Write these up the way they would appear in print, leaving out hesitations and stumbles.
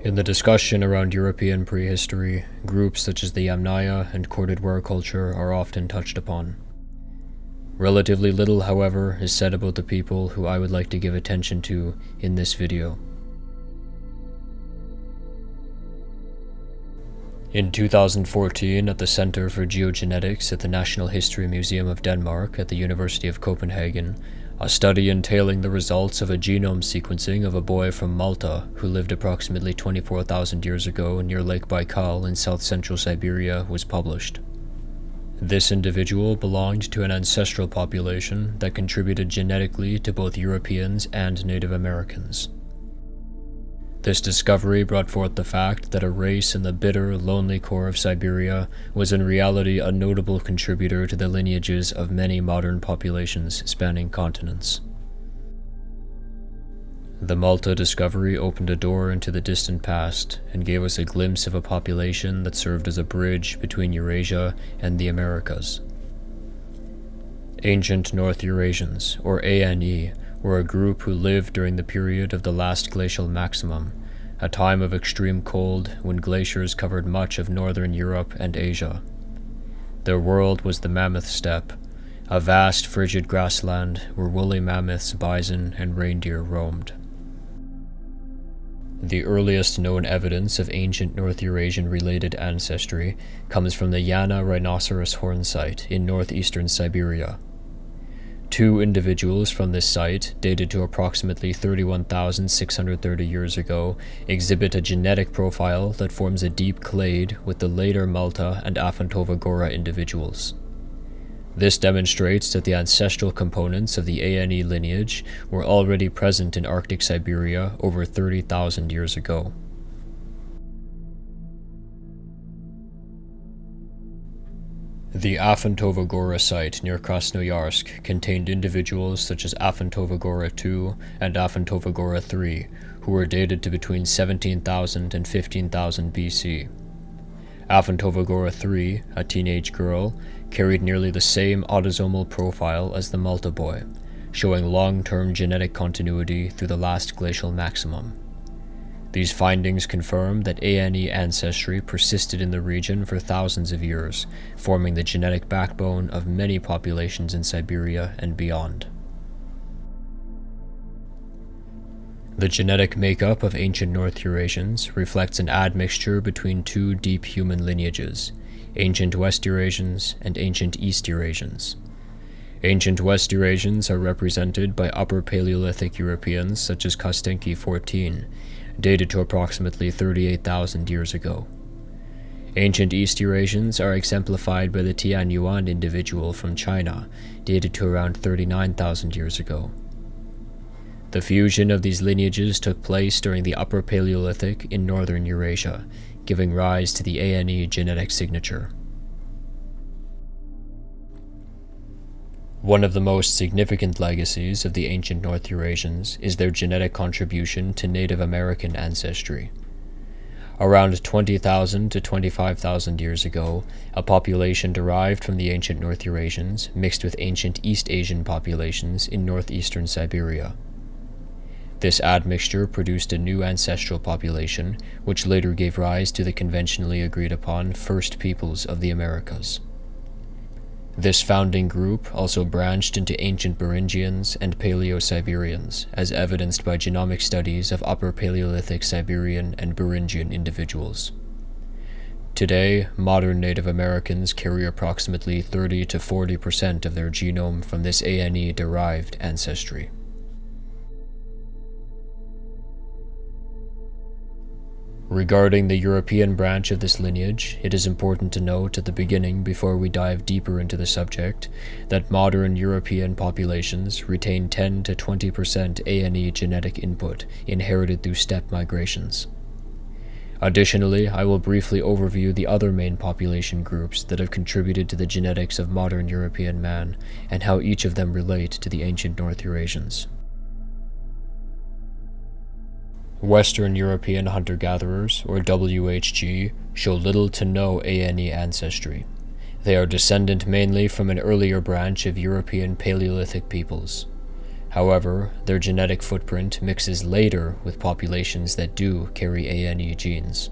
In the discussion around European prehistory, groups such as the Yamnaya and corded ware culture are often touched upon. Relatively little, however, is said about the people who I would like to give attention to in this video. In 2014, at the Center for Geogenetics at the National History Museum of Denmark at the University of Copenhagen, a study entailing the results of a genome sequencing of a boy from Malta who lived approximately 24,000 years ago near Lake Baikal in south-central Siberia was published. This individual belonged to an ancestral population that contributed genetically to both Europeans and Native Americans. This discovery brought forth the fact that a race in the bitter, lonely core of Siberia was in reality a notable contributor to the lineages of many modern populations spanning continents. The Malta discovery opened a door into the distant past and gave us a glimpse of a population that served as a bridge between Eurasia and the Americas. Ancient North Eurasians, or ANE, were a group who lived during the period of the last glacial maximum, a time of extreme cold when glaciers covered much of northern Europe and Asia. Their world was the Mammoth Steppe, a vast frigid grassland where woolly mammoths, bison, and reindeer roamed. The earliest known evidence of ancient North Eurasian-related ancestry comes from the Yana rhinoceros horn site in northeastern Siberia. Two individuals from this site, dated to approximately 31,630 years ago, exhibit a genetic profile that forms a deep clade with the later Malta and Afantovagora individuals. This demonstrates that the ancestral components of the ANE lineage were already present in Arctic Siberia over 30,000 years ago. The Afantovagora site near Krasnoyarsk contained individuals such as Afantovagora II and Afantovagora III, who were dated to between 17,000 and 15,000 BC. Afantovagora III, a teenage girl, carried nearly the same autosomal profile as the Malta boy, showing long-term genetic continuity through the last glacial maximum. These findings confirm that ANE ancestry persisted in the region for thousands of years, forming the genetic backbone of many populations in Siberia and beyond. The genetic makeup of ancient North Eurasians reflects an admixture between two deep human lineages, ancient West Eurasians and ancient East Eurasians. Ancient West Eurasians are represented by Upper Paleolithic Europeans such as Kostenki 14, dated to approximately 38,000 years ago. Ancient East Eurasians are exemplified by the Tianyuan individual from China, dated to around 39,000 years ago. The fusion of these lineages took place during the Upper Paleolithic in northern Eurasia, giving rise to the ANE genetic signature. One of the most significant legacies of the ancient North Eurasians is their genetic contribution to Native American ancestry. Around 20,000 to 25,000 years ago, a population derived from the ancient North Eurasians mixed with ancient East Asian populations in northeastern Siberia. This admixture produced a new ancestral population, which later gave rise to the conventionally agreed upon First Peoples of the Americas. This founding group also branched into ancient Beringians and Paleo-Siberians, as evidenced by genomic studies of Upper Paleolithic Siberian and Beringian individuals. Today, modern Native Americans carry approximately 30 to 40% of their genome from this ANE-derived ancestry. Regarding the European branch of this lineage, it is important to note at the beginning, before we dive deeper into the subject, that modern European populations retain 10 to 20% ANE genetic input inherited through steppe migrations. Additionally, I will briefly overview the other main population groups that have contributed to the genetics of modern European man, and how each of them relate to the ancient North Eurasians. Western European hunter-gatherers, or WHG, show little to no ANE ancestry. They are descendant mainly from an earlier branch of European Paleolithic peoples. However, their genetic footprint mixes later with populations that do carry ANE genes.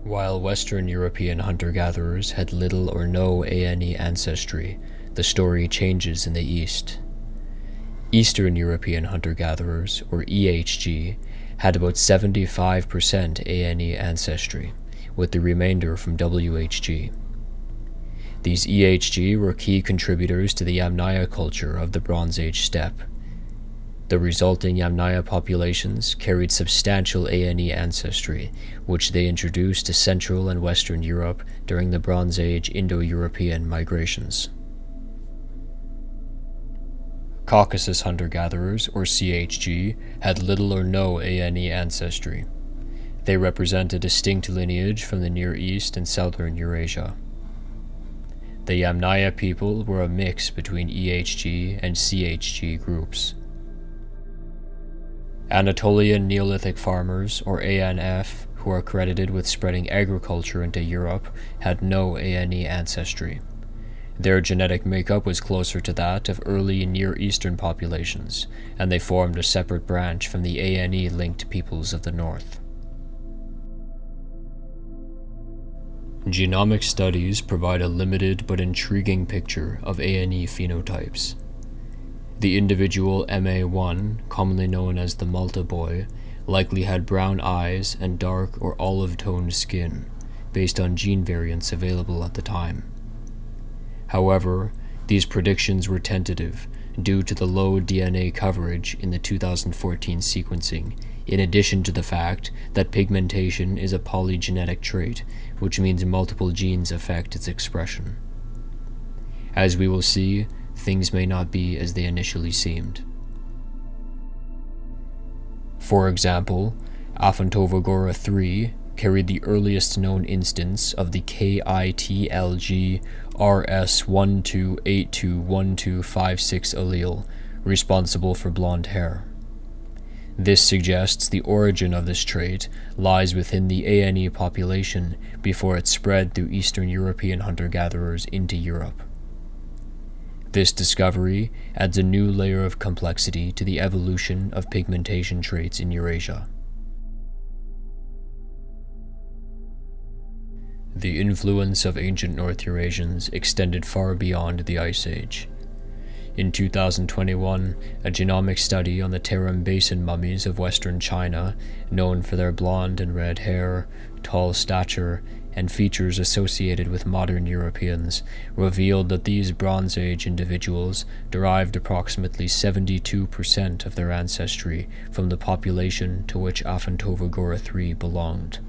While Western European hunter-gatherers had little or no ANE ancestry, the story changes in the East. Eastern European hunter-gatherers, or EHG, had about 75% ANE ancestry, with the remainder from WHG. These EHG were key contributors to the Yamnaya culture of the Bronze Age steppe. The resulting Yamnaya populations carried substantial ANE ancestry, which they introduced to Central and Western Europe during the Bronze Age Indo-European migrations. Caucasus hunter-gatherers, or CHG, had little or no ANE ancestry. They represent a distinct lineage from the Near East and Southern Eurasia. The Yamnaya people were a mix between EHG and CHG groups. Anatolian Neolithic farmers, or ANF, who are credited with spreading agriculture into Europe, had no ANE ancestry. Their genetic makeup was closer to that of early Near Eastern populations, and they formed a separate branch from the ANE-linked peoples of the North. Genomic studies provide a limited but intriguing picture of ANE phenotypes. The individual MA1, commonly known as the Malta boy, likely had brown eyes and dark or olive-toned skin, based on gene variants available at the time. However, these predictions were tentative due to the low DNA coverage in the 2014 sequencing, in addition to the fact that pigmentation is a polygenetic trait, which means multiple genes affect its expression. As we will see, things may not be as they initially seemed. For example, Afantovogora 3 carried the earliest known instance of the KITLG RS12821256 allele, responsible for blonde hair. This suggests the origin of this trait lies within the ANE population before it spread through Eastern European hunter-gatherers into Europe. This discovery adds a new layer of complexity to the evolution of pigmentation traits in Eurasia. The influence of ancient North Eurasians extended far beyond the Ice Age. In 2021, a genomic study on the Tarim Basin mummies of Western China, known for their blonde and red hair, tall stature, and features associated with modern Europeans, revealed that these Bronze Age individuals derived approximately 72% of their ancestry from the population to which Afantovogora 3 belonged.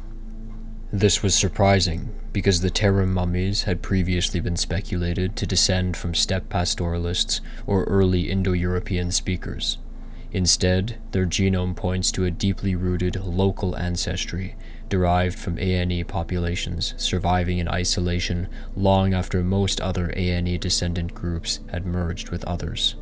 This was surprising, because the Tarim mummies had previously been speculated to descend from steppe pastoralists or early Indo-European speakers. Instead, their genome points to a deeply rooted local ancestry derived from ANE populations surviving in isolation long after most other ANE descendant groups had merged with others.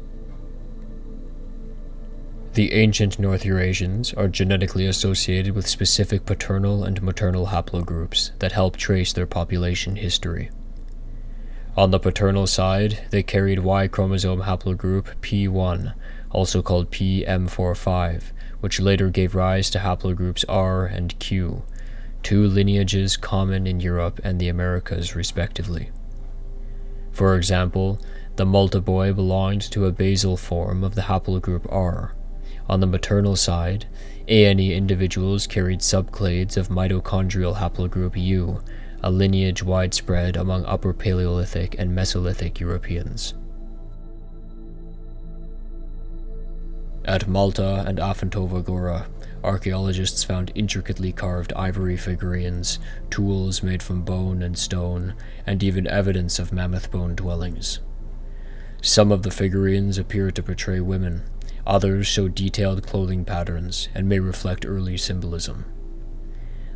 The ancient North Eurasians are genetically associated with specific paternal and maternal haplogroups that help trace their population history. On the paternal side, they carried Y chromosome haplogroup P1, also called PM45, which later gave rise to haplogroups R and Q, two lineages common in Europe and the Americas respectively. For example, the Malta boy belonged to a basal form of the haplogroup R. On the maternal side, ANE individuals carried subclades of mitochondrial haplogroup U, a lineage widespread among Upper Paleolithic and Mesolithic Europeans. At Malta and Afantovogora, archaeologists found intricately carved ivory figurines, tools made from bone and stone, and even evidence of mammoth bone dwellings. Some of the figurines appear to portray women. Others show detailed clothing patterns and may reflect early symbolism.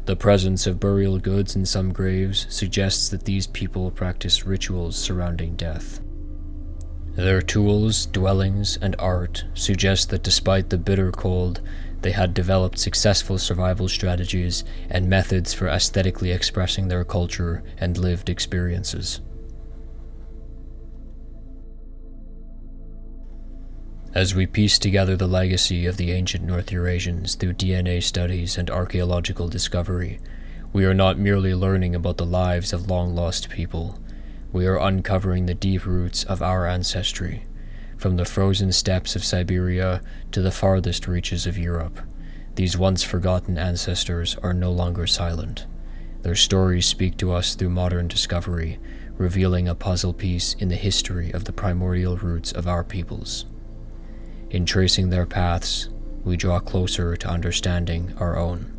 The presence of burial goods in some graves suggests that these people practiced rituals surrounding death. Their tools, dwellings, and art suggest that despite the bitter cold, they had developed successful survival strategies and methods for aesthetically expressing their culture and lived experiences. As we piece together the legacy of the ancient North Eurasians through DNA studies and archaeological discovery, we are not merely learning about the lives of long-lost people. We are uncovering the deep roots of our ancestry, from the frozen steppes of Siberia to the farthest reaches of Europe. These once forgotten ancestors are no longer silent. Their stories speak to us through modern discovery, revealing a puzzle piece in the history of the primordial roots of our peoples. In tracing their paths, we draw closer to understanding our own.